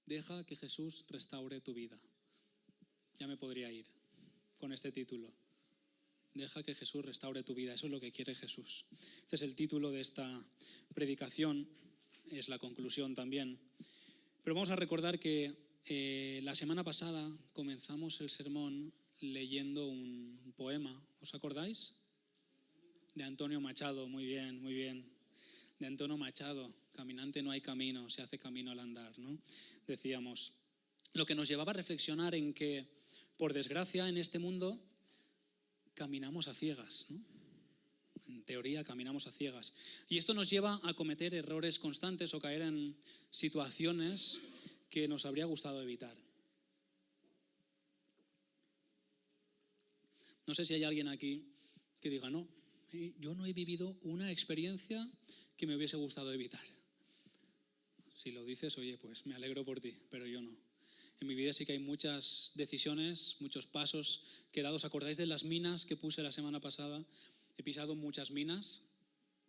Deja que Jesús restaure tu vida. Ya me podría ir con este título. Deja que Jesús restaure tu vida. Eso es lo que quiere Jesús. Este es el título de esta predicación. Es la conclusión también. Pero vamos a recordar que la semana pasada comenzamos el sermón leyendo un poema. ¿Os acordáis? De Antonio Machado. Muy bien, muy bien. De Antonio Machado. Caminante no hay camino, se hace camino al andar, ¿no? Decíamos. Lo que nos llevaba a reflexionar en que, por desgracia, en este mundo caminamos a ciegas, ¿no? En teoría caminamos a ciegas. Y esto nos lleva a cometer errores constantes o caer en situaciones que nos habría gustado evitar. No sé si hay alguien aquí que diga, no, yo no he vivido una experiencia que me hubiese gustado evitar. Si lo dices, oye, pues me alegro por ti, pero yo no. En mi vida sí que hay muchas decisiones, muchos pasos que he dado. ¿Os acordáis de las minas que puse la semana pasada? He pisado muchas minas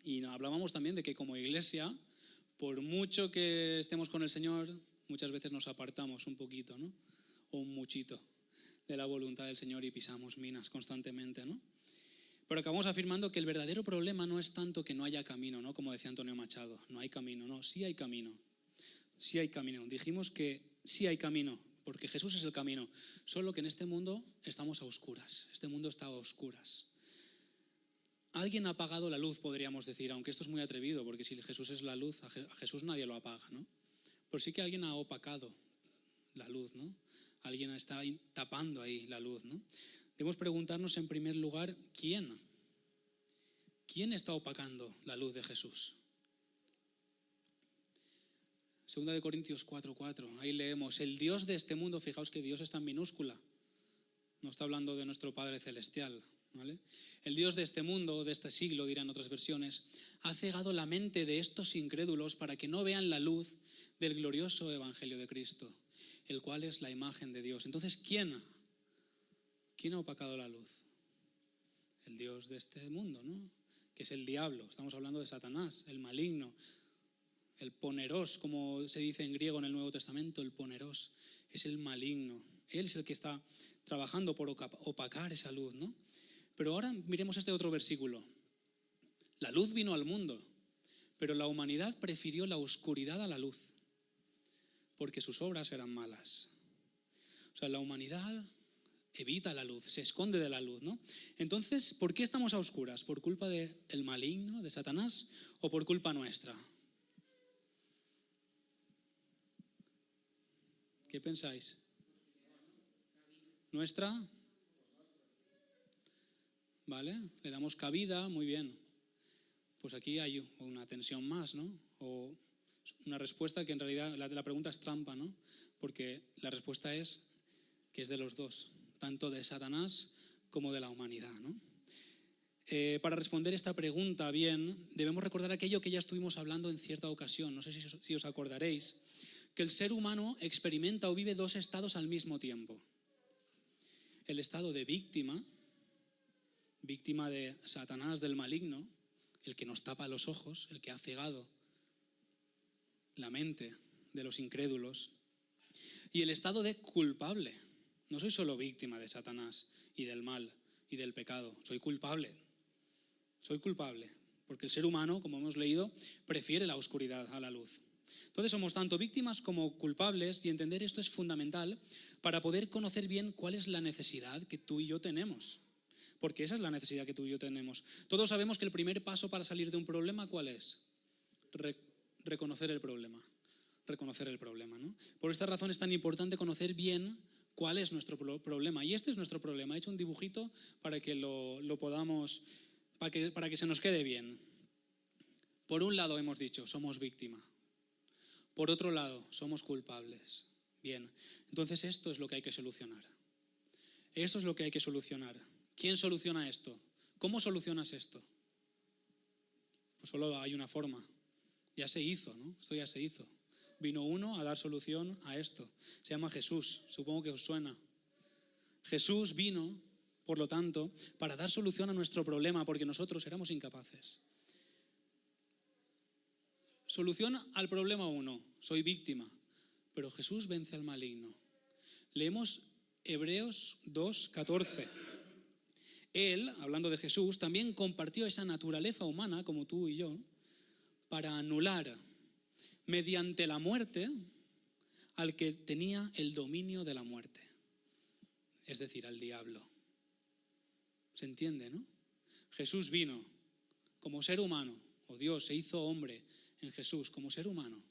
y hablábamos también de que como iglesia, por mucho que estemos con el Señor, muchas veces nos apartamos un poquito, ¿no? O un muchito de la voluntad del Señor y pisamos minas constantemente, ¿no? Pero acabamos afirmando que el verdadero problema no es tanto que no haya camino, ¿no? Como decía Antonio Machado, no hay camino, no, sí hay camino. Sí hay camino. Dijimos que sí hay camino, porque Jesús es el camino. Solo que en este mundo estamos a oscuras. Este mundo está a oscuras. Alguien ha apagado la luz, podríamos decir, aunque esto es muy atrevido, porque si Jesús es la luz, a Jesús nadie lo apaga, ¿no? Pero sí que alguien ha opacado la luz, ¿no? Alguien está tapando ahí la luz, ¿no? Debemos preguntarnos en primer lugar, ¿quién? ¿Quién está opacando la luz de Jesús? 2 Corintios 4:4, ahí leemos, el Dios de este mundo, fijaos que Dios está en minúscula, no está hablando de nuestro Padre Celestial, ¿vale? El Dios de este mundo, de este siglo, dirán otras versiones, ha cegado la mente de estos incrédulos para que no vean la luz del glorioso Evangelio de Cristo, el cual es la imagen de Dios. Entonces, ¿quién ha opacado la luz? El Dios de este mundo, ¿no? Que es el diablo, estamos hablando de Satanás, el maligno, el poneros, como se dice en griego en el Nuevo Testamento, el poneros es el maligno. Él es el que está trabajando por opacar esa luz, ¿no? Pero ahora miremos este otro versículo. La luz vino al mundo, pero la humanidad prefirió la oscuridad a la luz, porque sus obras eran malas. O sea, la humanidad evita la luz, se esconde de la luz, ¿no? Entonces, ¿por qué estamos a oscuras? ¿Por culpa del maligno, de Satanás, o por culpa nuestra? ¿Qué pensáis? ¿Nuestra? ¿Vale? Le damos cabida, muy bien. Pues aquí hay una tensión más, ¿no? O una respuesta que en realidad la pregunta es trampa, ¿no? Porque la respuesta es que es de los dos, tanto de Satanás como de la humanidad, ¿no? Para responder esta pregunta bien, debemos recordar aquello que ya estuvimos hablando en cierta ocasión, no sé si os acordaréis, que el ser humano experimenta o vive dos estados al mismo tiempo. El estado de víctima de Satanás, del maligno, el que nos tapa los ojos, el que ha cegado la mente de los incrédulos, y el estado de culpable. No soy solo víctima de Satanás y del mal y del pecado, soy culpable, porque el ser humano, como hemos leído, prefiere la oscuridad a la luz. Entonces somos tanto víctimas como culpables y entender esto es fundamental para poder conocer bien cuál es la necesidad que tú y yo tenemos. Porque esa es la necesidad que tú y yo tenemos. Todos sabemos que el primer paso para salir de un problema, ¿cuál es? Reconocer el problema, ¿no? Por esta razón es tan importante conocer bien cuál es nuestro problema. Y este es nuestro problema. He hecho un dibujito para que lo podamos, para que se nos quede bien. Por un lado hemos dicho, somos víctima. Por otro lado, somos culpables. Bien, entonces esto es lo que hay que solucionar. Esto es lo que hay que solucionar. ¿Quién soluciona esto? ¿Cómo solucionas esto? Pues solo hay una forma. Ya se hizo, ¿no? Esto ya se hizo. Vino uno a dar solución a esto. Se llama Jesús, supongo que os suena. Jesús vino, por lo tanto, para dar solución a nuestro problema, porque nosotros éramos incapaces. Solución al problema 1, soy víctima. pero Jesús vence al maligno. Leemos Hebreos 2:14. Él, hablando de Jesús, también compartió esa naturaleza humana, como tú y yo, para anular mediante la muerte al que tenía el dominio de la muerte, es decir, al diablo. ¿Se entiende, no? Jesús vino como ser humano, o Dios se hizo hombre en Jesús como ser humano,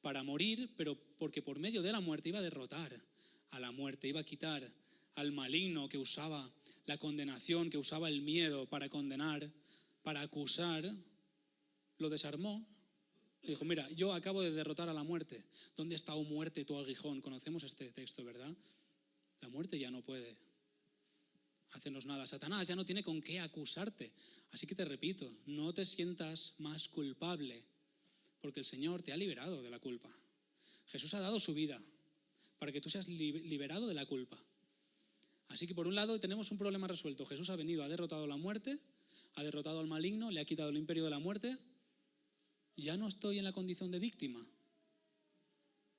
para morir, pero porque por medio de la muerte iba a derrotar a la muerte, iba a quitar al maligno que usaba la condenación, que usaba el miedo para condenar, para acusar. Lo desarmó. Dijo, mira, yo acabo de derrotar a la muerte. ¿Dónde está, oh muerte, tu aguijón? Conocemos este texto, ¿verdad? La muerte ya no puede hacernos nada. Satanás ya no tiene con qué acusarte. Así que te repito, no te sientas más culpable, porque el Señor te ha liberado de la culpa. Jesús ha dado su vida para que tú seas liberado de la culpa. Así que por un lado tenemos un problema resuelto. Jesús ha venido, ha derrotado la muerte, ha derrotado al maligno, le ha quitado el imperio de la muerte. ¿Ya no estoy en la condición de víctima?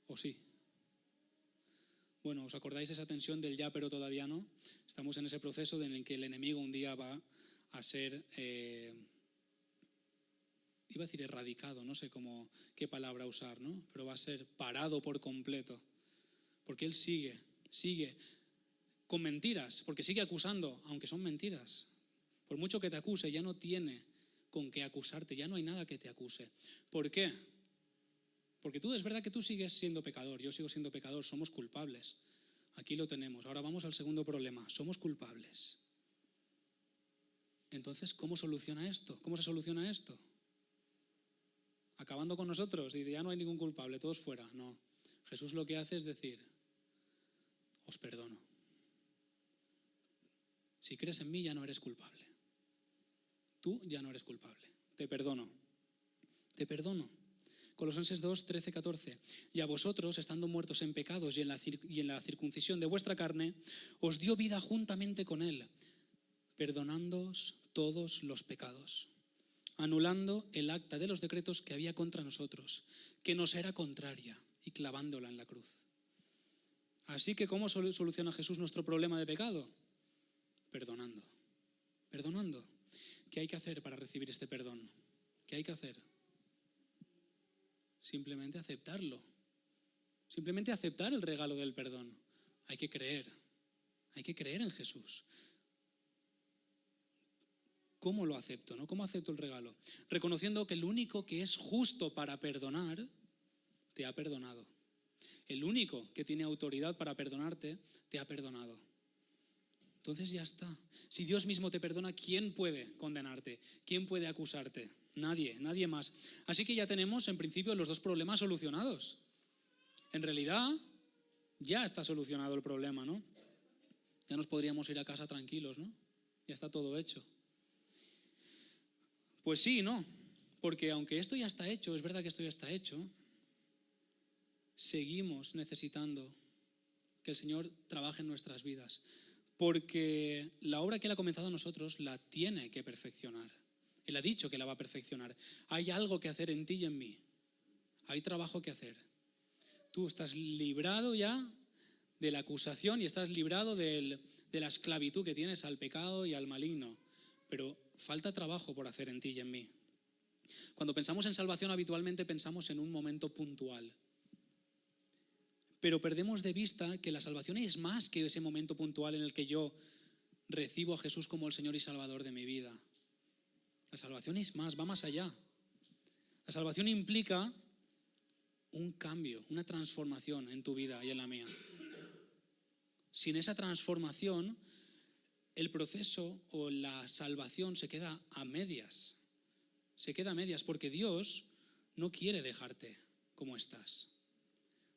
¿O sí? Bueno, ¿os acordáis de esa tensión del ya pero todavía no? Estamos en ese proceso en el que el enemigo un día va a ser, iba a decir erradicado, no sé qué palabra usar, ¿no? Pero va a ser parado por completo. Porque él sigue con mentiras, porque sigue acusando, aunque son mentiras. Por mucho que te acuse, ya no tiene con qué acusarte, ya no hay nada que te acuse. ¿Por qué? Porque es verdad que tú sigues siendo pecador, yo sigo siendo pecador, somos culpables. Aquí lo tenemos. Ahora vamos al segundo problema, somos culpables. Entonces, ¿cómo soluciona esto? ¿Cómo se soluciona esto? ¿Acabando con nosotros y ya no hay ningún culpable, todos fuera? No. Jesús lo que hace es decir, os perdono. Si crees en mí ya no eres culpable. Tú ya no eres culpable. Te perdono. Te perdono. Colosenses 2, 13, 14. Y a vosotros, estando muertos en pecados y en la circuncisión de vuestra carne, os dio vida juntamente con él, perdonándoos todos los pecados, anulando el acta de los decretos que había contra nosotros, que nos era contraria, y clavándola en la cruz. Así que, ¿cómo soluciona Jesús nuestro problema de pecado? Perdonando. Perdonando. ¿Qué hay que hacer para recibir este perdón? ¿Qué hay que hacer? Simplemente aceptarlo. Simplemente aceptar el regalo del perdón. Hay que creer. Hay que creer en Jesús. ¿Cómo lo acepto, no? ¿Cómo acepto el regalo? Reconociendo que el único que es justo para perdonar, te ha perdonado. El único que tiene autoridad para perdonarte, te ha perdonado. Entonces ya está. Si Dios mismo te perdona, ¿quién puede condenarte? ¿Quién puede acusarte? Nadie, nadie más. Así que ya tenemos en principio los dos problemas solucionados. En realidad ya está solucionado el problema, ¿no? Ya nos podríamos ir a casa tranquilos, ¿no? Ya está todo hecho. Pues sí, no, porque aunque esto ya está hecho, es verdad que esto ya está hecho, seguimos necesitando que el Señor trabaje en nuestras vidas, porque la obra que Él ha comenzado en nosotros la tiene que perfeccionar. Él ha dicho que la va a perfeccionar. Hay algo que hacer en ti y en mí. Hay trabajo que hacer. Tú estás librado ya de la acusación y estás librado de la esclavitud que tienes al pecado y al maligno, pero falta trabajo por hacer en ti y en mí. Cuando pensamos en salvación habitualmente pensamos en un momento puntual, pero perdemos de vista que la salvación es más que ese momento puntual en el que yo recibo a Jesús como el Señor y Salvador de mi vida. La salvación es más, va más allá. La salvación implica un cambio, una transformación en tu vida y en la mía. Sin esa transformación, el proceso o la salvación se queda a medias. Se queda a medias porque Dios no quiere dejarte como estás.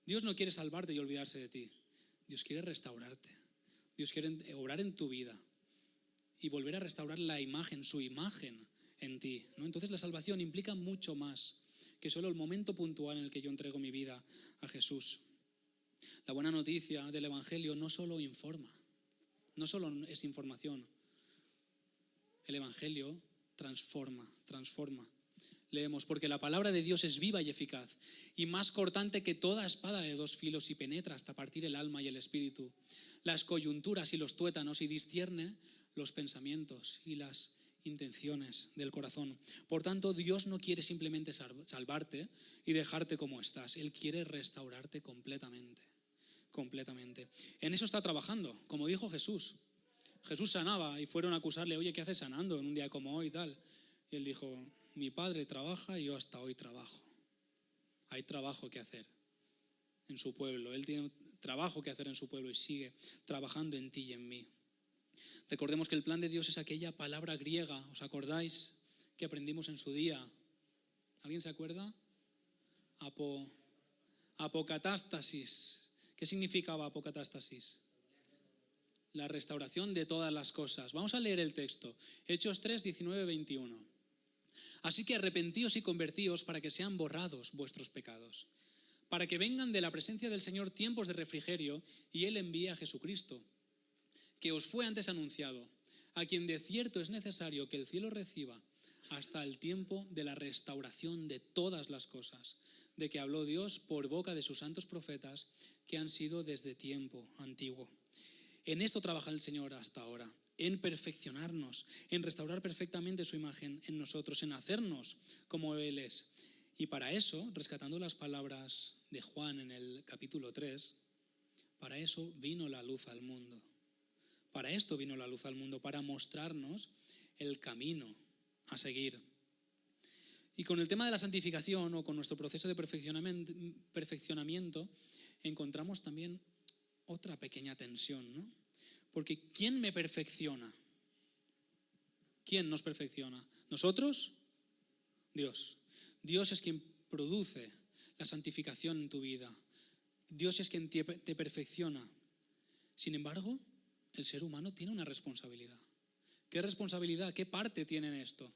Dios no quiere salvarte y olvidarse de ti. Dios quiere restaurarte. Dios quiere obrar en tu vida y volver a restaurar la imagen, su imagen en ti, ¿no? Entonces la salvación implica mucho más que solo el momento puntual en el que yo entrego mi vida a Jesús. La buena noticia del Evangelio no solo informa, no solo es información. El Evangelio transforma. leemos, porque la palabra de Dios es viva y eficaz, y más cortante que toda espada de 2 filos, y penetra hasta partir el alma y el espíritu, las coyunturas y los tuétanos, y discierne los pensamientos y las intenciones del corazón. Por tanto, Dios no quiere simplemente salvarte y dejarte como estás. Él quiere restaurarte completamente. En eso está trabajando, como dijo Jesús. Jesús sanaba y fueron a acusarle, oye, ¿qué haces sanando en un día como hoy y tal? Y él dijo, mi Padre trabaja y yo hasta hoy trabajo. Hay trabajo que hacer en su pueblo. Él tiene trabajo que hacer en su pueblo y sigue trabajando en ti y en mí. Recordemos que el plan de Dios es aquella palabra griega, ¿os acordáis? Que aprendimos en su día. ¿Alguien se acuerda? Apocatástasis. ¿Qué significaba apocatástasis? La restauración de todas las cosas. Vamos a leer el texto. Hechos 3, 19, 21. Así que arrepentíos y convertíos para que sean borrados vuestros pecados, para que vengan de la presencia del Señor tiempos de refrigerio, y Él envíe a Jesucristo, que os fue antes anunciado, a quien de cierto es necesario que el cielo reciba hasta el tiempo de la restauración de todas las cosas, de que habló Dios por boca de sus santos profetas, que han sido desde tiempo antiguo. En esto trabaja el Señor hasta ahora, en perfeccionarnos, en restaurar perfectamente su imagen en nosotros, en hacernos como Él es. Y para eso, rescatando las palabras de Juan en el capítulo 3, para eso vino la luz al mundo. Para esto vino la luz al mundo, para mostrarnos el camino a seguir. Y con el tema de la santificación o con nuestro proceso de perfeccionamiento encontramos también otra pequeña tensión, ¿no? Porque ¿quién me perfecciona? ¿Quién nos perfecciona? ¿Nosotros? Dios. Dios es quien produce la santificación en tu vida. Dios es quien te perfecciona. Sin embargo, el ser humano tiene una responsabilidad. ¿Qué responsabilidad? ¿Qué parte tiene en esto?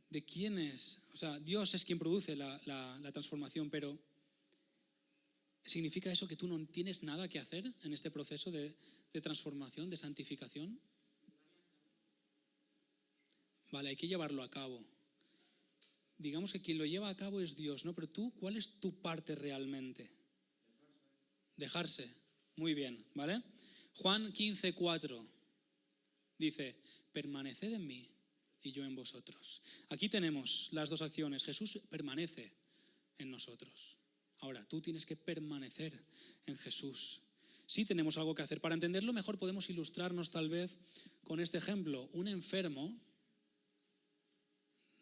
¿De quién es? O sea, Dios es quien produce la transformación, pero ¿significa eso que tú no tienes nada que hacer en este proceso de transformación, de santificación? Vale, hay que llevarlo a cabo. Digamos que quien lo lleva a cabo es Dios, ¿no? Pero tú, ¿cuál es tu parte realmente? Dejarse. Muy bien, ¿vale? Juan 15, 4 dice, permaneced en mí y yo en vosotros. Aquí tenemos las dos acciones. Jesús permanece en nosotros. Ahora, tú tienes que permanecer en Jesús. Sí tenemos algo que hacer. Para entenderlo mejor podemos ilustrarnos tal vez con este ejemplo. Un enfermo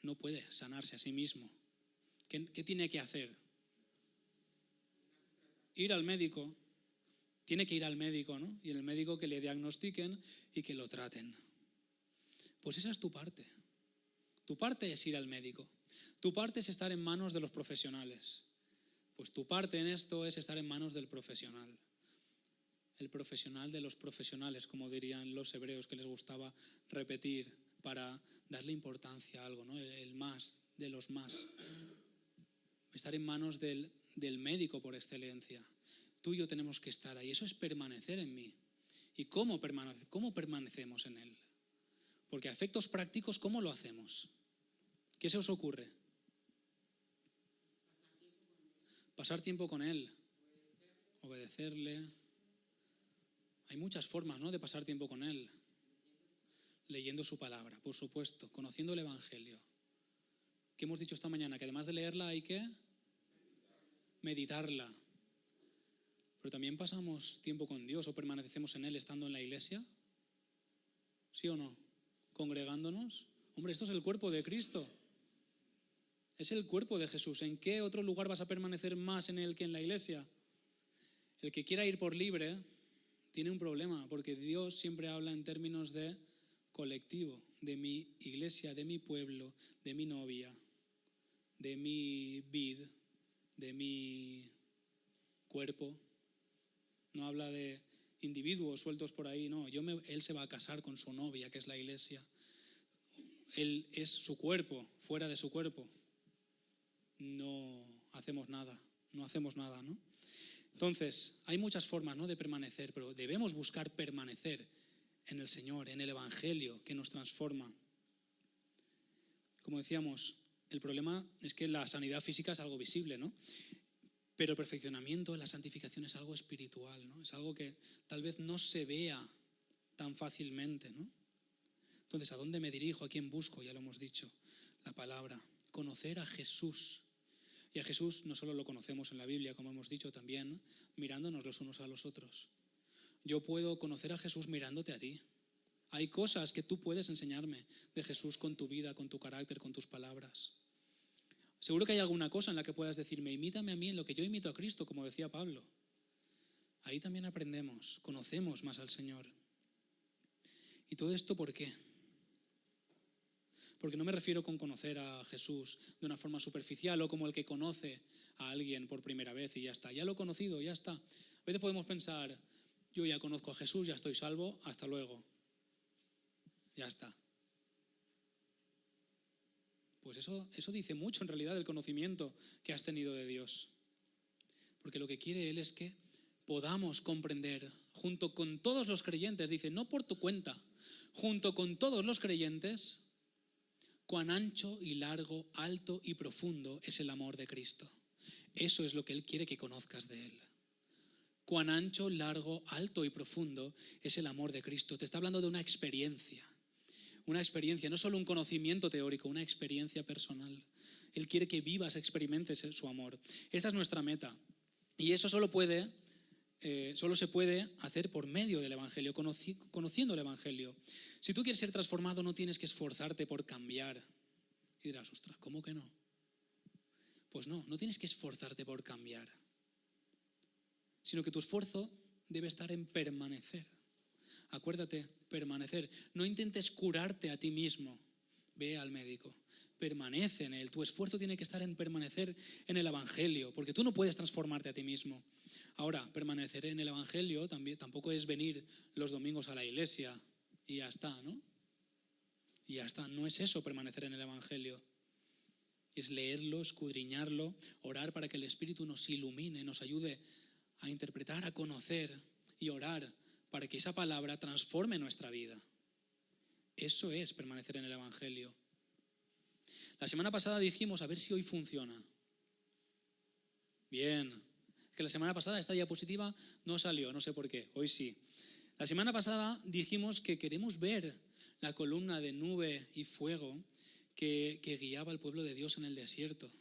no puede sanarse a sí mismo. ¿Qué tiene que hacer? Ir al médico. Tiene que ir al médico, ¿no? Y el médico que le diagnostiquen y que lo traten. Pues esa es tu parte. Tu parte es ir al médico. Tu parte es estar en manos de los profesionales. Pues tu parte en esto es estar en manos del profesional. El profesional de los profesionales, como dirían los hebreos, que les gustaba repetir para darle importancia a algo, ¿no? El más de los más. Estar en manos del médico por excelencia. Tú y yo tenemos que estar ahí. Eso es permanecer en mí. ¿Y cómo permanecemos en Él? Porque a efectos prácticos, ¿cómo lo hacemos? ¿Qué se os ocurre? Pasar tiempo con Él. Obedecerle. Hay muchas formas, ¿no?, de pasar tiempo con Él. Leyendo su palabra, por supuesto. Conociendo el Evangelio. ¿Qué hemos dicho esta mañana? Que además de leerla hay que meditarla. Pero también pasamos tiempo con Dios o permanecemos en Él estando en la iglesia. ¿Sí o no? Congregándonos. Hombre, esto es el cuerpo de Cristo. Es el cuerpo de Jesús. ¿En qué otro lugar vas a permanecer más en Él que en la iglesia? El que quiera ir por libre tiene un problema, porque Dios siempre habla en términos de colectivo, de mi iglesia, de mi pueblo, de mi novia, de mi vid, de mi cuerpo. No habla de individuos sueltos por ahí, no. Él se va a casar con su novia, que es la iglesia. Él es su cuerpo, fuera de su cuerpo. No hacemos nada, ¿no? Entonces, hay muchas formas, ¿no?, de permanecer, pero debemos buscar permanecer en el Señor, en el Evangelio que nos transforma. Como decíamos, el problema es que la sanidad física es algo visible, ¿no? Pero el perfeccionamiento, la santificación es algo espiritual, ¿no? Es algo que tal vez no se vea tan fácilmente, ¿no? Entonces, ¿a dónde me dirijo? ¿A quién busco? Ya lo hemos dicho, la palabra. Conocer a Jesús. Y a Jesús no solo lo conocemos en la Biblia, como hemos dicho, también mirándonos los unos a los otros. Yo puedo conocer a Jesús mirándote a ti. Hay cosas que tú puedes enseñarme de Jesús con tu vida, con tu carácter, con tus palabras. Seguro que hay alguna cosa en la que puedas decirme, imítame a mí en lo que yo imito a Cristo, como decía Pablo. Ahí también aprendemos, conocemos más al Señor. ¿Y todo esto por qué? Porque no me refiero con conocer a Jesús de una forma superficial o como el que conoce a alguien por primera vez y ya está. Ya lo he conocido, ya está. A veces podemos pensar, yo ya conozco a Jesús, ya estoy salvo, hasta luego. Ya está. Pues eso dice mucho en realidad del conocimiento que has tenido de Dios. Porque lo que quiere Él es que podamos comprender, junto con todos los creyentes, dice, no por tu cuenta, junto con todos los creyentes, cuán ancho y largo, alto y profundo es el amor de Cristo. Eso es lo que Él quiere que conozcas de Él. Cuán ancho, largo, alto y profundo es el amor de Cristo. Te está hablando de una experiencia, no solo un conocimiento teórico, una experiencia personal. Él quiere que vivas, experimentes su amor. Esa es nuestra meta. Y eso solo se puede hacer por medio del Evangelio, conociendo el Evangelio. Si tú quieres ser transformado, no tienes que esforzarte por cambiar. Y dirás, ostras, ¿cómo que no? Pues no tienes que esforzarte por cambiar, sino que tu esfuerzo debe estar en permanecer. Acuérdate, permanecer. No intentes curarte a ti mismo. Ve al médico. Permanece en él. Tu esfuerzo tiene que estar en permanecer en el Evangelio, porque tú no puedes transformarte a ti mismo. Ahora, permanecer en el Evangelio tampoco es venir los domingos a la iglesia y ya está, ¿no? Y ya está. No es eso permanecer en el Evangelio. Es leerlo, escudriñarlo, orar para que el Espíritu nos ilumine, nos ayude a interpretar, a conocer y orar para que esa palabra transforme nuestra vida. Eso es permanecer en el Evangelio. La semana pasada dijimos, a ver si hoy funciona. Bien. Que la semana pasada esta diapositiva no salió, no sé por qué, hoy sí. La semana pasada dijimos que queremos ver la columna de nube y fuego que guiaba al pueblo de Dios en el desierto.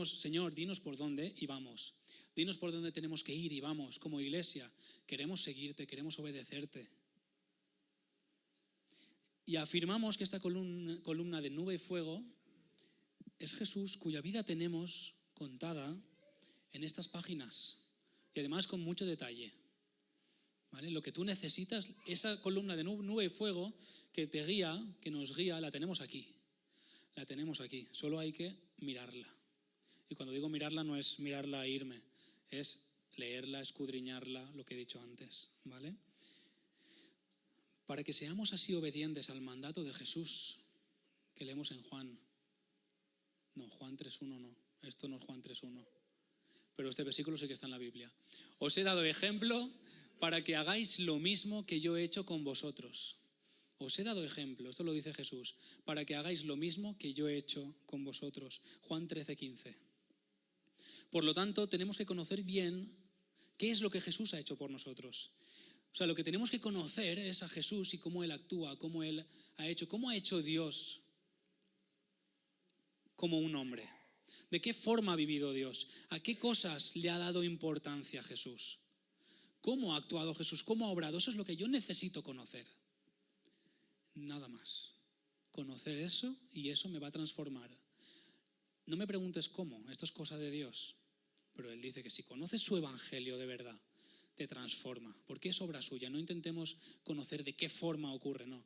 Señor, dinos por dónde y vamos. Dinos por dónde tenemos que ir y vamos. Como iglesia, queremos seguirte, queremos obedecerte. Y afirmamos que esta columna de nube y fuego es Jesús, cuya vida tenemos contada en estas páginas y además con mucho detalle. ¿Vale? Lo que tú necesitas, esa columna de nube y fuego que te guía, que nos guía, la tenemos aquí. La tenemos aquí, solo hay que mirarla. Y cuando digo mirarla no es mirarla e irme, es leerla, escudriñarla, lo que he dicho antes, ¿vale? Para que seamos así obedientes al mandato de Jesús que leemos en Juan 3.1 no, esto no es Juan 3.1, pero este versículo sí que está en la Biblia. Os he dado ejemplo para que hagáis lo mismo que yo he hecho con vosotros. Os he dado ejemplo, esto lo dice Jesús, para que hagáis lo mismo que yo he hecho con vosotros. Juan 13.15. Por lo tanto, tenemos que conocer bien qué es lo que Jesús ha hecho por nosotros. O sea, lo que tenemos que conocer es a Jesús y cómo Él actúa, cómo Él ha hecho, cómo ha hecho Dios como un hombre. ¿De qué forma ha vivido Dios? ¿A qué cosas le ha dado importancia a Jesús? ¿Cómo ha actuado Jesús? ¿Cómo ha obrado? Eso es lo que yo necesito conocer. Nada más. Conocer eso y eso me va a transformar. No me preguntes cómo, esto es cosa de Dios. Pero Él dice que si conoces su evangelio de verdad, te transforma. Porque es obra suya. No intentemos conocer de qué forma ocurre, no.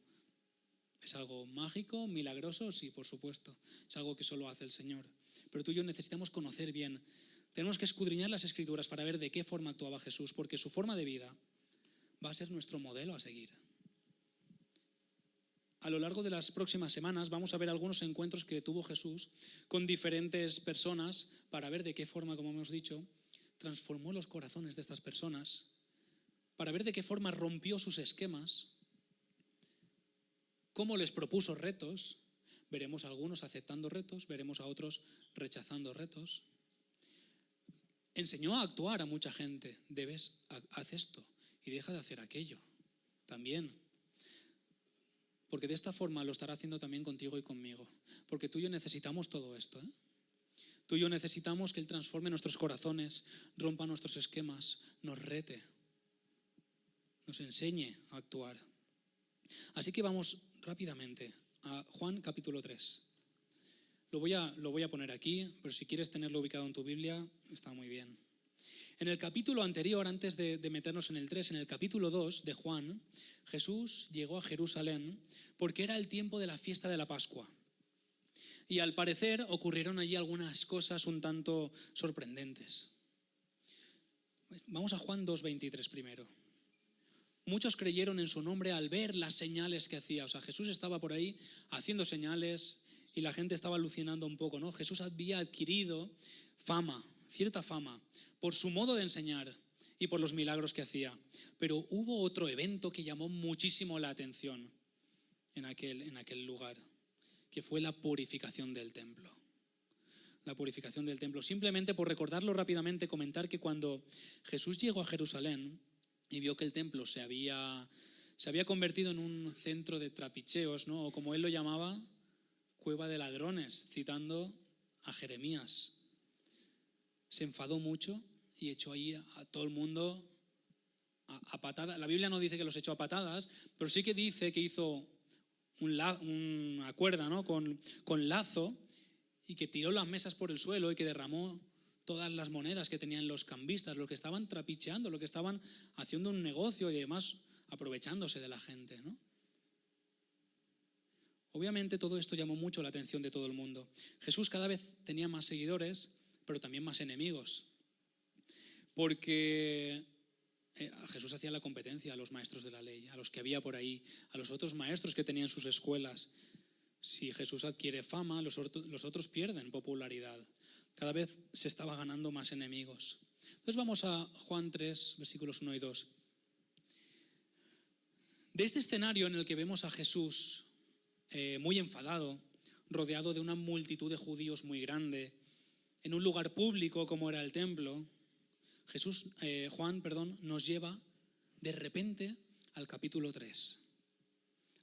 ¿Es algo mágico, milagroso? Sí, por supuesto. Es algo que solo hace el Señor. Pero tú y yo necesitamos conocer bien. Tenemos que escudriñar las Escrituras para ver de qué forma actuaba Jesús, porque su forma de vida va a ser nuestro modelo a seguir. A lo largo de las próximas semanas vamos a ver algunos encuentros que tuvo Jesús con diferentes personas para ver de qué forma, como hemos dicho, transformó los corazones de estas personas para ver de qué forma rompió sus esquemas, cómo les propuso retos. Veremos a algunos aceptando retos, veremos a otros rechazando retos. Enseñó a actuar a mucha gente. Haz esto y deja de hacer aquello. También. Porque de esta forma lo estará haciendo también contigo y conmigo. Porque tú y yo necesitamos todo esto, ¿eh? Tú y yo necesitamos que Él transforme nuestros corazones, rompa nuestros esquemas, nos rete, nos enseñe a actuar. Así que vamos rápidamente a Juan capítulo 3. Lo voy a poner aquí, pero si quieres tenerlo ubicado en tu Biblia, está muy bien. En el capítulo anterior, antes de meternos en el 3, en el capítulo 2 de Juan, Jesús llegó a Jerusalén porque era el tiempo de la fiesta de la Pascua. Y al parecer ocurrieron allí algunas cosas un tanto sorprendentes. Vamos a Juan 2:23 primero. Muchos creyeron en su nombre al ver las señales que hacía. O sea, Jesús estaba por ahí haciendo señales y la gente estaba alucinando un poco, ¿no? Jesús había adquirido fama, cierta fama, por su modo de enseñar y por los milagros que hacía. Pero hubo otro evento que llamó muchísimo la atención en aquel lugar, que fue la purificación del templo. La purificación del templo. Simplemente por recordarlo rápidamente, comentar que cuando Jesús llegó a Jerusalén y vio que el templo se había convertido en un centro de trapicheos, ¿no? O como él lo llamaba, cueva de ladrones, citando a Jeremías. Se enfadó mucho y echó ahí a todo el mundo a patadas. La Biblia no dice que los echó a patadas, pero sí que dice que hizo una cuerda, ¿no? con lazo, y que tiró las mesas por el suelo y que derramó todas las monedas que tenían los cambistas, los que estaban trapicheando, los que estaban haciendo un negocio y además aprovechándose de la gente, ¿no? Obviamente todo esto llamó mucho la atención de todo el mundo. Jesús cada vez tenía más seguidores, pero también más enemigos. Porque Jesús hacía la competencia a los maestros de la ley, a los que había por ahí, a los otros maestros que tenían sus escuelas. Si Jesús adquiere fama, los otros pierden popularidad. Cada vez se estaba ganando más enemigos. Entonces vamos a Juan 3, versículos 1 y 2. De este escenario en el que vemos a Jesús muy enfadado, rodeado de una multitud de judíos muy grande, en un lugar público como era el templo, Juan nos lleva de repente al capítulo 3,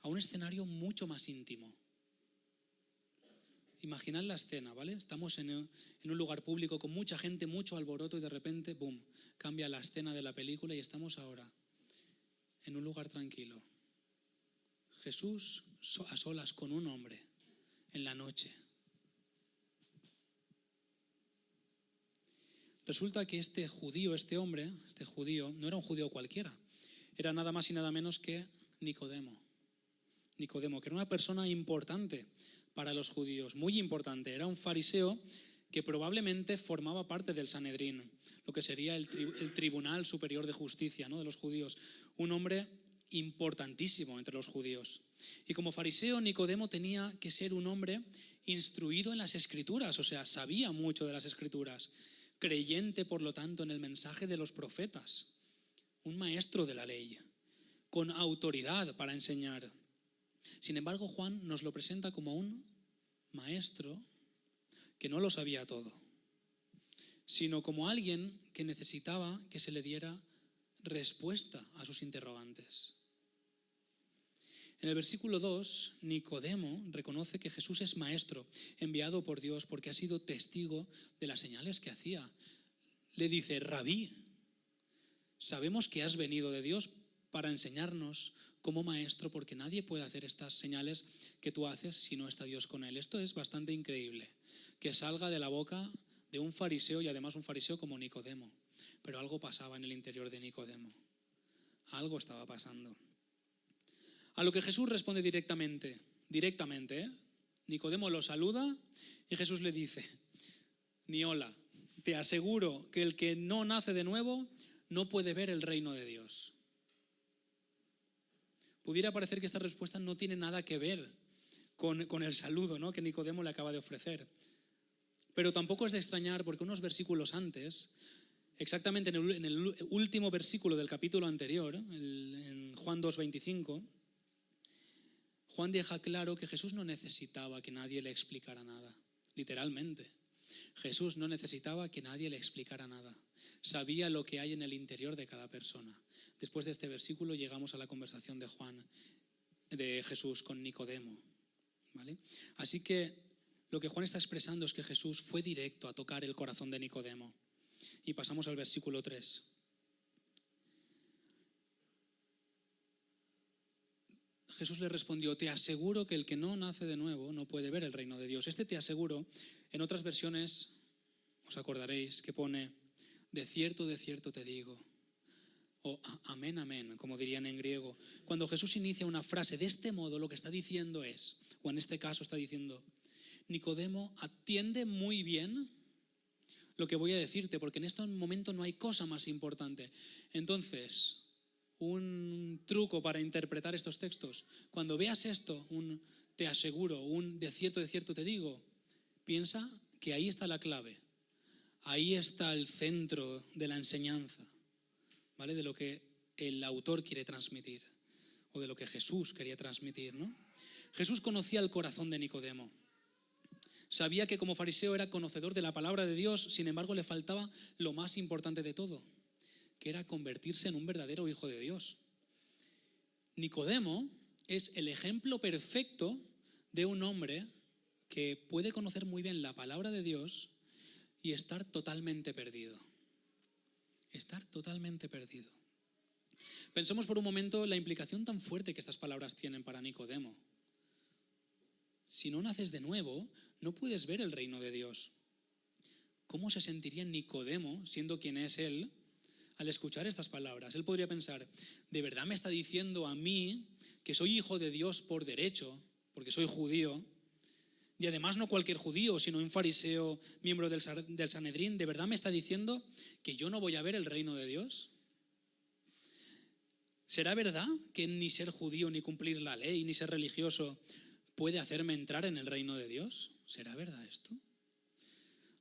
a un escenario mucho más íntimo. Imaginad la escena, ¿vale? Estamos en un lugar público con mucha gente, mucho alboroto y de repente, ¡boom!, cambia la escena de la película y estamos ahora en un lugar tranquilo. Jesús a solas con un hombre en la noche. Resulta que este judío, no era un judío cualquiera, era nada más y nada menos que Nicodemo, que era una persona importante para los judíos, muy importante. Era un fariseo que probablemente formaba parte del Sanedrín, lo que sería el Tribunal Superior de Justicia, ¿no?, de los judíos. Un hombre importantísimo entre los judíos. Y como fariseo, Nicodemo tenía que ser un hombre instruido en las Escrituras, o sea, sabía mucho de las Escrituras, creyente, por lo tanto, en el mensaje de los profetas, un maestro de la ley, con autoridad para enseñar. Sin embargo, Juan nos lo presenta como un maestro que no lo sabía todo, sino como alguien que necesitaba que se le diera respuesta a sus interrogantes. En el versículo 2, Nicodemo reconoce que Jesús es maestro, enviado por Dios porque ha sido testigo de las señales que hacía. Le dice: Rabí, sabemos que has venido de Dios para enseñarnos como maestro, porque nadie puede hacer estas señales que tú haces si no está Dios con él. Esto es bastante increíble, que salga de la boca de un fariseo, y además un fariseo como Nicodemo. Pero algo pasaba en el interior de Nicodemo. Algo estaba pasando. A lo que Jesús responde directamente. Nicodemo lo saluda y Jesús le dice: ni hola, te aseguro que el que no nace de nuevo no puede ver el reino de Dios. Pudiera parecer que esta respuesta no tiene nada que ver con el saludo, ¿no?, que Nicodemo le acaba de ofrecer. Pero tampoco es de extrañar, porque unos versículos antes exactamente en el último versículo del capítulo anterior, en Juan 2:25, Juan deja claro que Jesús no necesitaba que nadie le explicara nada, literalmente. Jesús no necesitaba que nadie le explicara nada. Sabía lo que hay en el interior de cada persona. Después de este versículo llegamos a la conversación de Jesús con Nicodemo, ¿vale? Así que lo que Juan está expresando es que Jesús fue directo a tocar el corazón de Nicodemo. Y pasamos al versículo 3. Jesús le respondió: te aseguro que el que no nace de nuevo no puede ver el reino de Dios. Este te aseguro, en otras versiones os acordaréis que pone: de cierto te digo, o amén, amén, como dirían en griego. Cuando Jesús inicia una frase de este modo, lo que está diciendo es, o en este caso está diciendo: Nicodemo, atiende muy bien lo que voy a decirte, porque en este momento no hay cosa más importante. Entonces, un truco para interpretar estos textos: cuando veas esto, un te aseguro, un de cierto te digo, piensa que ahí está la clave, ahí está el centro de la enseñanza, ¿vale? De lo que el autor quiere transmitir, o de lo que Jesús quería transmitir, ¿no? Jesús conocía el corazón de Nicodemo. Sabía que como fariseo era conocedor de la palabra de Dios, sin embargo le faltaba lo más importante de todo, que era convertirse en un verdadero hijo de Dios. Nicodemo es el ejemplo perfecto de un hombre que puede conocer muy bien la palabra de Dios y estar totalmente perdido. Estar totalmente perdido. Pensemos por un momento la implicación tan fuerte que estas palabras tienen para Nicodemo. Si no naces de nuevo, no puedes ver el reino de Dios. ¿Cómo se sentiría Nicodemo, siendo quien es él, al escuchar estas palabras? Él podría pensar: ¿de verdad me está diciendo a mí, que soy hijo de Dios por derecho, porque soy judío, y además no cualquier judío, sino un fariseo, miembro del Sanedrín, ¿de verdad me está diciendo que yo no voy a ver el reino de Dios? ¿Será verdad que ni ser judío, ni cumplir la ley, ni ser religioso puede hacerme entrar en el reino de Dios? ¿Será verdad esto?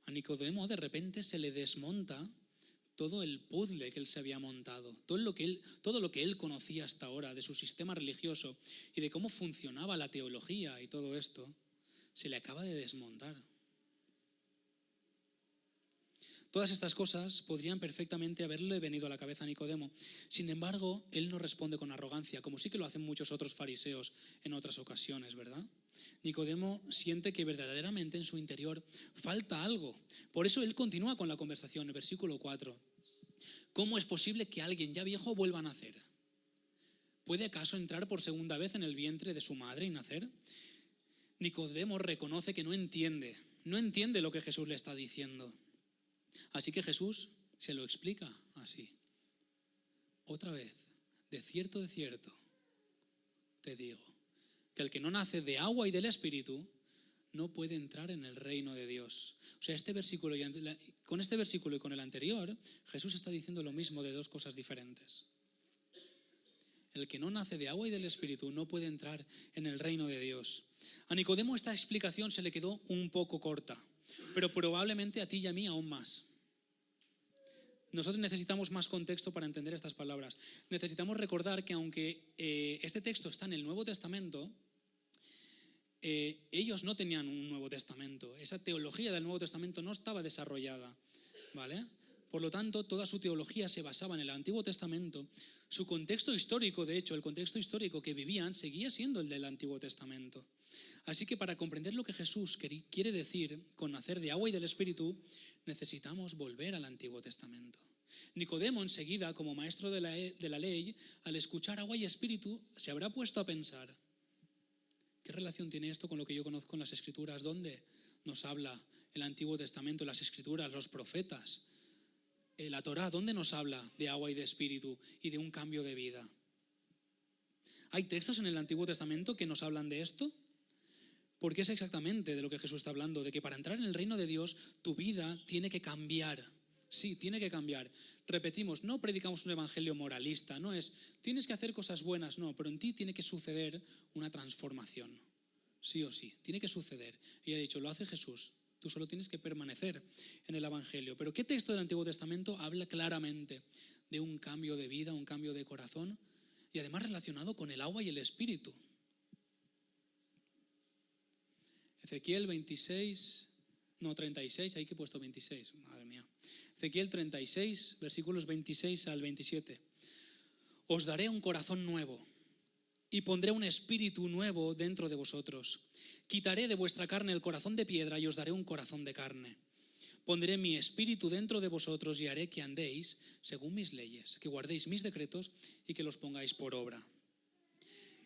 A Nicodemo de repente se le desmonta todo el puzzle que él se había montado, todo lo que él conocía hasta ahora de su sistema religioso y de cómo funcionaba la teología y todo esto, se le acaba de desmontar. Todas estas cosas podrían perfectamente haberle venido a la cabeza a Nicodemo. Sin embargo, él no responde con arrogancia, como sí que lo hacen muchos otros fariseos en otras ocasiones, ¿verdad? Nicodemo siente que verdaderamente en su interior falta algo. Por eso él continúa con la conversación, en el versículo 4. ¿Cómo es posible que alguien ya viejo vuelva a nacer? ¿Puede acaso entrar por segunda vez en el vientre de su madre y nacer? Nicodemo reconoce que no entiende lo que Jesús le está diciendo. Así que Jesús se lo explica así. Otra vez, de cierto te digo, que el que no nace de agua y del Espíritu no puede entrar en el reino de Dios. O sea, con este versículo y con el anterior, Jesús está diciendo lo mismo de dos cosas diferentes. El que no nace de agua y del Espíritu no puede entrar en el reino de Dios. A Nicodemo esta explicación se le quedó un poco corta, pero probablemente a ti y a mí aún más. Nosotros necesitamos más contexto para entender estas palabras. Necesitamos recordar que aunque este texto está en el Nuevo Testamento, ellos no tenían un Nuevo Testamento. Esa teología del Nuevo Testamento no estaba desarrollada, ¿vale? Por lo tanto, toda su teología se basaba en el Antiguo Testamento. Su contexto histórico, de hecho, el contexto histórico que vivían, seguía siendo el del Antiguo Testamento. Así que para comprender lo que Jesús quiere decir con nacer de agua y del Espíritu, necesitamos volver al Antiguo Testamento. Nicodemo enseguida, como maestro de la ley, al escuchar agua y espíritu, se habrá puesto a pensar: ¿qué relación tiene esto con lo que yo conozco en las Escrituras? ¿Dónde nos habla el Antiguo Testamento, las Escrituras, los profetas? La Torá, ¿dónde nos habla de agua y de espíritu y de un cambio de vida? ¿Hay textos en el Antiguo Testamento que nos hablan de esto? Porque es exactamente de lo que Jesús está hablando, de que para entrar en el reino de Dios tu vida tiene que cambiar. Sí, tiene que cambiar. Repetimos, no predicamos un evangelio moralista, no es tienes que hacer cosas buenas, no, pero en ti tiene que suceder una transformación. Sí o sí, tiene que suceder. Y ha dicho, lo hace Jesús, Tú solo tienes que permanecer en el Evangelio. Pero ¿qué texto del Antiguo Testamento habla claramente de un cambio de vida, un cambio de corazón y además relacionado con el agua y el espíritu? Ezequiel 36, ahí que he puesto 26, madre mía. Ezequiel 36, versículos 26 al 27. Os daré un corazón nuevo y pondré un espíritu nuevo dentro de vosotros. Quitaré de vuestra carne el corazón de piedra y os daré un corazón de carne. Pondré mi espíritu dentro de vosotros y haré que andéis según mis leyes, que guardéis mis decretos y que los pongáis por obra.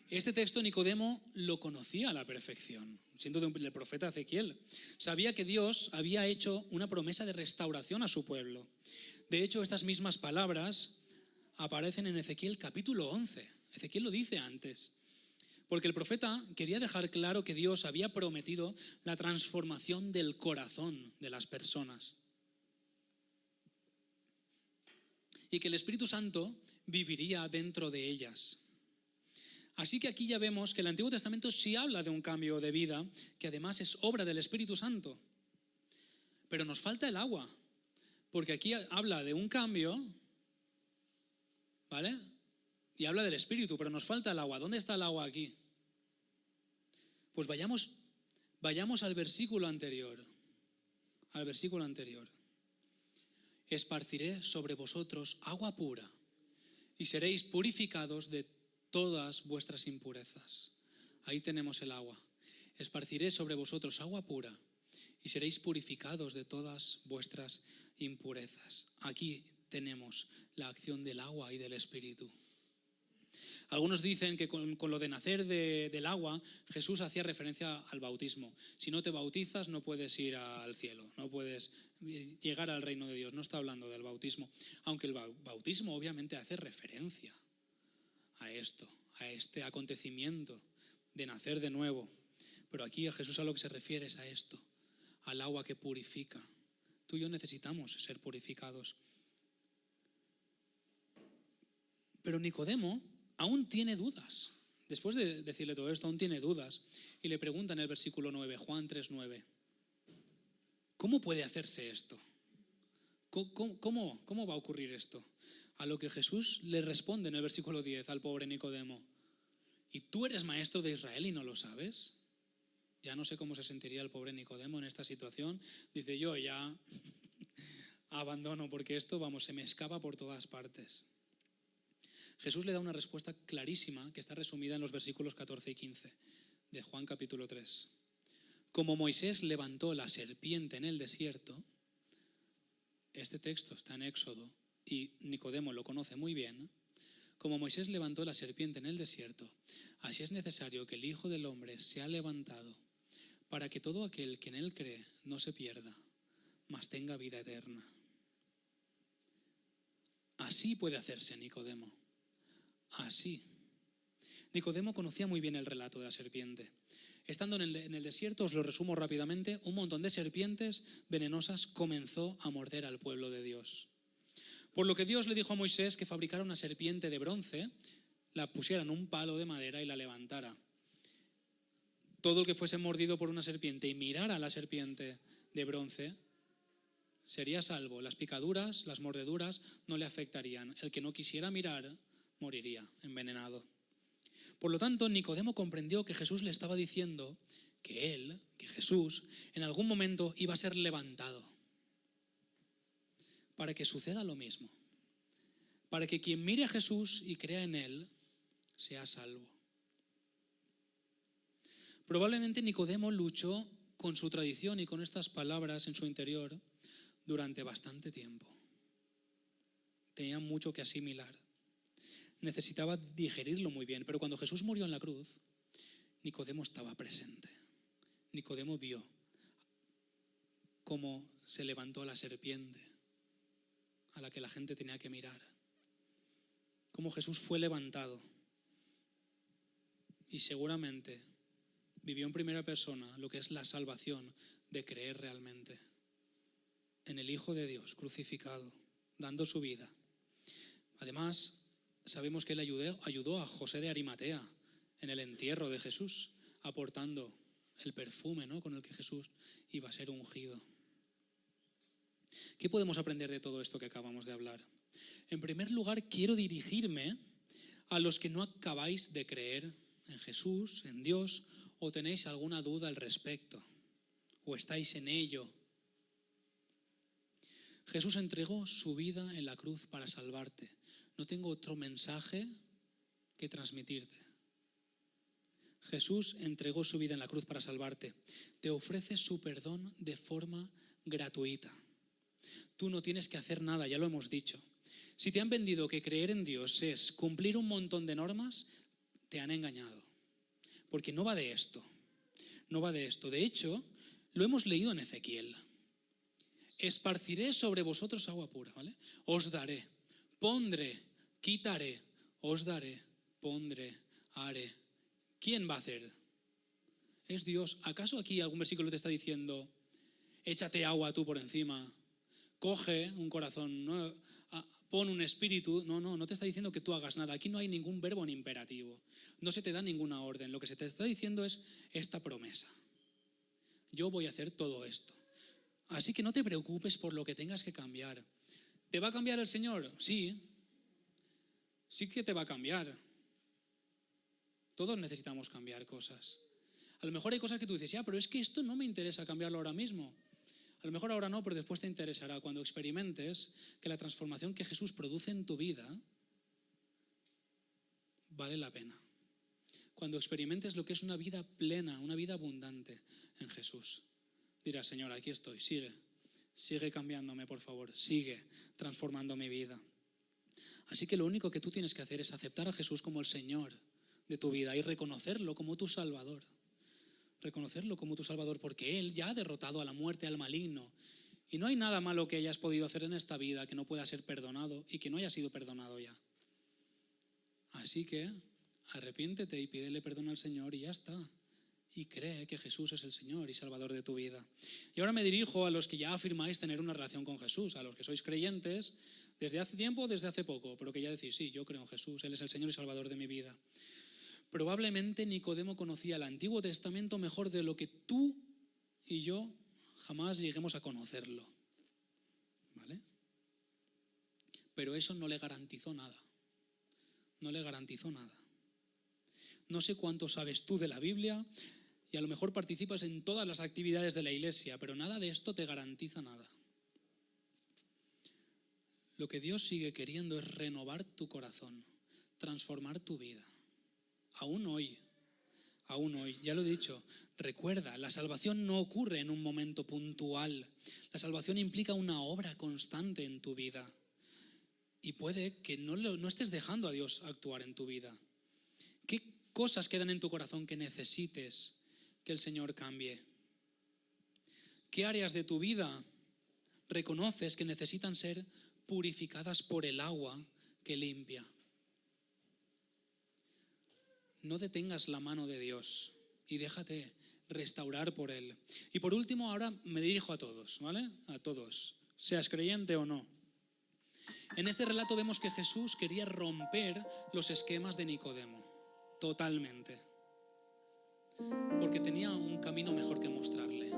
Este texto Nicodemo lo conocía a la perfección, siendo del profeta Ezequiel. Sabía que Dios había hecho una promesa de restauración a su pueblo. De hecho, estas mismas palabras aparecen en Ezequiel capítulo 11. Ezequiel lo dice antes, porque el profeta quería dejar claro que Dios había prometido la transformación del corazón de las personas y que el Espíritu Santo viviría dentro de ellas. Así que aquí ya vemos que el Antiguo Testamento sí habla de un cambio de vida, que además es obra del Espíritu Santo. Pero nos falta el agua, porque aquí habla de un cambio, ¿vale? Y habla del Espíritu, pero nos falta el agua. ¿Dónde está el agua aquí? Pues vayamos al versículo anterior. Al versículo anterior. Esparciré sobre vosotros agua pura y seréis purificados de todas vuestras impurezas. Ahí tenemos el agua. Esparciré sobre vosotros agua pura y seréis purificados de todas vuestras impurezas. Aquí tenemos la acción del agua y del Espíritu. Algunos dicen que con lo de nacer del agua, Jesús hacía referencia al bautismo. Si no te bautizas, no puedes ir al cielo, no puedes llegar al reino de Dios. No está hablando del bautismo, aunque el bautismo obviamente hace referencia a esto, a este acontecimiento de nacer de nuevo. Pero aquí a Jesús a lo que se refiere es a esto, al agua que purifica. Tú y yo necesitamos ser purificados. Pero Nicodemo aún tiene dudas. Después de decirle todo esto, aún tiene dudas. Y le pregunta en el versículo 9, Juan 3:9, ¿cómo puede hacerse esto? ¿Cómo va a ocurrir esto? A lo que Jesús le responde en el versículo 10 al pobre Nicodemo, ¿y tú eres maestro de Israel y no lo sabes? Ya no sé cómo se sentiría el pobre Nicodemo en esta situación. Dice, yo ya abandono porque esto, se me escapa por todas partes. Jesús le da una respuesta clarísima que está resumida en los versículos 14 y 15 de Juan capítulo 3. Como Moisés levantó la serpiente en el desierto, este texto está en Éxodo y Nicodemo lo conoce muy bien, como Moisés levantó la serpiente en el desierto, así es necesario que el Hijo del Hombre sea levantado para que todo aquel que en él cree no se pierda, mas tenga vida eterna. Así puede hacerse Nicodemo. Así. Nicodemo conocía muy bien el relato de la serpiente. Estando en el desierto, os lo resumo rápidamente, un montón de serpientes venenosas comenzó a morder al pueblo de Dios. Por lo que Dios le dijo a Moisés que fabricara una serpiente de bronce, la pusiera en un palo de madera y la levantara. Todo el que fuese mordido por una serpiente y mirara a la serpiente de bronce sería salvo. Las picaduras, las mordeduras no le afectarían. El que no quisiera mirar moriría envenenado. Por lo tanto, Nicodemo comprendió que Jesús le estaba diciendo que Jesús, en algún momento iba a ser levantado para que suceda lo mismo, para que quien mire a Jesús y crea en él sea salvo. Probablemente Nicodemo luchó con su tradición y con estas palabras en su interior durante bastante tiempo. Tenía mucho que asimilar. Necesitaba digerirlo muy bien, pero cuando Jesús murió en la cruz, Nicodemo estaba presente. Nicodemo vio cómo se levantó la serpiente a la que la gente tenía que mirar, cómo Jesús fue levantado y seguramente vivió en primera persona lo que es la salvación de creer realmente en el Hijo de Dios crucificado, dando su vida. Además, sabemos que él ayudó a José de Arimatea en el entierro de Jesús, aportando el perfume, ¿no?, con el que Jesús iba a ser ungido. ¿Qué podemos aprender de todo esto que acabamos de hablar? En primer lugar, quiero dirigirme a los que no acabáis de creer en Jesús, en Dios, o tenéis alguna duda al respecto, o estáis en ello. Jesús entregó su vida en la cruz para salvarte. No tengo otro mensaje que transmitirte. Jesús entregó su vida en la cruz para salvarte. Te ofrece su perdón de forma gratuita. Tú no tienes que hacer nada, ya lo hemos dicho. Si te han vendido que creer en Dios es cumplir un montón de normas, te han engañado. Porque no va de esto. No va de esto. De hecho, lo hemos leído en Ezequiel. Esparciré sobre vosotros agua pura, ¿vale? Os daré, pondré, quitaré, os daré, pondré, haré. ¿Quién va a hacer? Es Dios. ¿Acaso aquí algún versículo te está diciendo, échate agua tú por encima, coge un corazón, ¿no?, pon un espíritu? No te está diciendo que tú hagas nada. Aquí no hay ningún verbo en imperativo. No se te da ninguna orden. Lo que se te está diciendo es esta promesa. Yo voy a hacer todo esto. Así que no te preocupes por lo que tengas que cambiar. ¿Te va a cambiar el Señor? Sí. Sí que te va a cambiar. Todos necesitamos cambiar cosas. A lo mejor hay cosas que tú dices, pero es que esto no me interesa cambiarlo ahora mismo. A lo mejor ahora no, pero después te interesará cuando experimentes que la transformación que Jesús produce en tu vida vale la pena. Cuando experimentes lo que es una vida plena, una vida abundante en Jesús. Dirás, Señor, aquí estoy, sigue cambiándome, por favor, sigue transformando mi vida. Así que lo único que tú tienes que hacer es aceptar a Jesús como el Señor de tu vida y reconocerlo como tu Salvador. Reconocerlo como tu Salvador, porque Él ya ha derrotado a la muerte, al maligno. Y no hay nada malo que hayas podido hacer en esta vida que no pueda ser perdonado y que no haya sido perdonado ya. Así que arrepiéntete y pídele perdón al Señor y ya está. Y cree que Jesús es el Señor y Salvador de tu vida. Y ahora me dirijo a los que ya afirmáis tener una relación con Jesús, a los que sois creyentes desde hace tiempo o desde hace poco, pero que ya decís, sí, yo creo en Jesús, Él es el Señor y Salvador de mi vida. Probablemente Nicodemo conocía el Antiguo Testamento mejor de lo que tú y yo jamás lleguemos a conocerlo. ¿Vale? Pero eso no le garantizó nada. No le garantizó nada. No sé cuánto sabes tú de la Biblia y a lo mejor participas en todas las actividades de la iglesia, pero nada de esto te garantiza nada. Lo que Dios sigue queriendo es renovar tu corazón, transformar tu vida. Aún hoy, ya lo he dicho, recuerda, la salvación no ocurre en un momento puntual. La salvación implica una obra constante en tu vida. Y puede que no estés dejando a Dios actuar en tu vida. ¿Qué cosas quedan en tu corazón que necesites que el Señor cambie? ¿Qué áreas de tu vida reconoces que necesitan ser purificadas por el agua que limpia? No detengas la mano de Dios y déjate restaurar por Él. Y por último, ahora me dirijo a todos, ¿vale? A todos, seas creyente o no. En este relato vemos que Jesús quería romper los esquemas de Nicodemo, totalmente, porque tenía un camino mejor que mostrarle.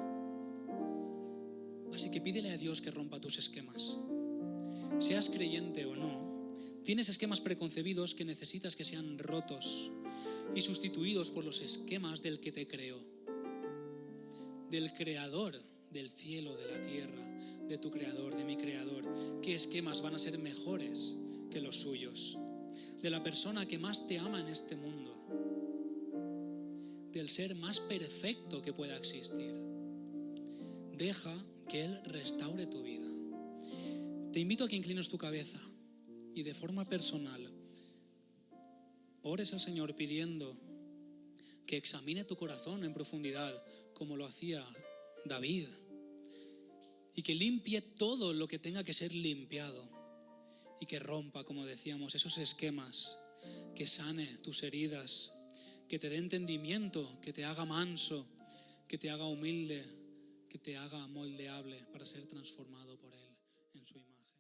Así que pídele a Dios que rompa tus esquemas. Seas creyente o no, tienes esquemas preconcebidos que necesitas que sean rotos y sustituidos por los esquemas del que te creó, del creador del cielo, de la tierra, de tu creador, de mi creador. ¿Qué esquemas van a ser mejores que los suyos? De la persona que más te ama en este mundo, del ser más perfecto que pueda existir. Deja que Él restaure tu vida. Te invito a que inclines tu cabeza y de forma personal ores al Señor pidiendo que examine tu corazón en profundidad, como lo hacía David, y que limpie todo lo que tenga que ser limpiado y que rompa, como decíamos, esos esquemas, que sane tus heridas, que te dé entendimiento, que te haga manso, que te haga humilde, que te haga moldeable para ser transformado por Él en su imagen.